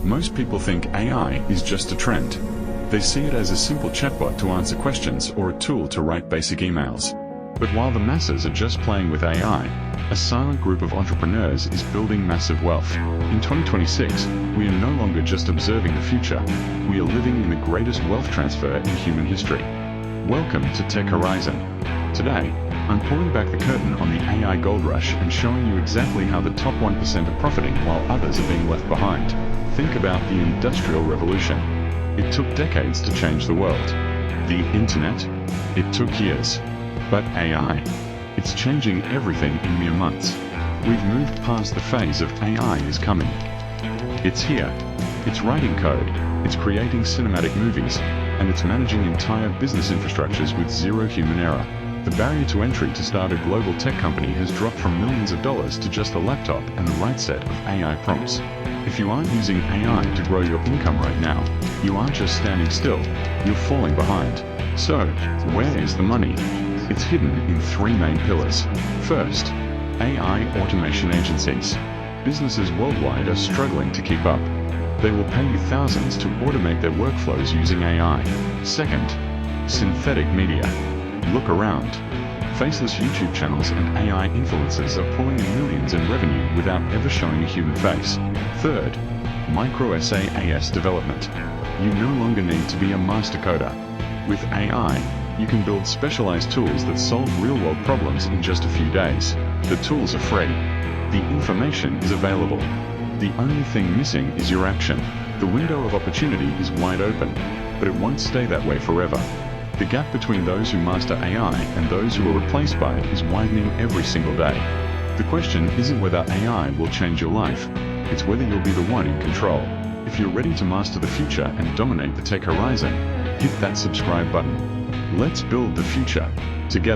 Most people think AI is just a trend. They see it as a simple chatbot to answer questions or a tool to write basic emails. But while the masses are just playing with AI, a silent group of entrepreneurs is building massive wealth. In 2026, we are no longer just observing the future, we are living in the greatest wealth transfer in human history. Welcome to TechHorizon. Today, I'm pulling back the curtain on the AI gold rush and showing you exactly how the top 1% are profiting while others are being left behind. Think about the Industrial Revolution. It took decades to change the world. The Internet? It took years. But AI? It's changing everything in mere months. We've moved past the phase of AI is coming. It's here. It's writing code. It's creating cinematic movies. And it's managing entire business infrastructures with zero human error. The barrier to entry to start a global tech company has dropped from millions of dollars to just a laptop and the right set of AI prompts. If you aren't using AI to grow your income right now, you aren't just standing still, you're falling behind. So, where is the money? It's hidden in three main pillars. First, AI automation agencies. Businesses worldwide are struggling to keep up. They will pay you thousands to automate their workflows using AI. Second, synthetic media. Look around. Faceless YouTube channels and AI influencers are pulling in millions in revenue without ever showing a human face. Third, Micro-SaaS development. You no longer need to be a master coder. With AI, you can build specialized tools that solve real-world problems in just a few days. The tools are free. The information is available. The only thing missing is your action. The window of opportunity is wide open, but it won't stay that way forever. The gap between those who master AI and those who are replaced by it is widening every single day. The question isn't whether AI will change your life, it's whether you'll be the one in control. If you're ready to master the future and dominate the tech horizon, hit that subscribe button. Let's build the future together.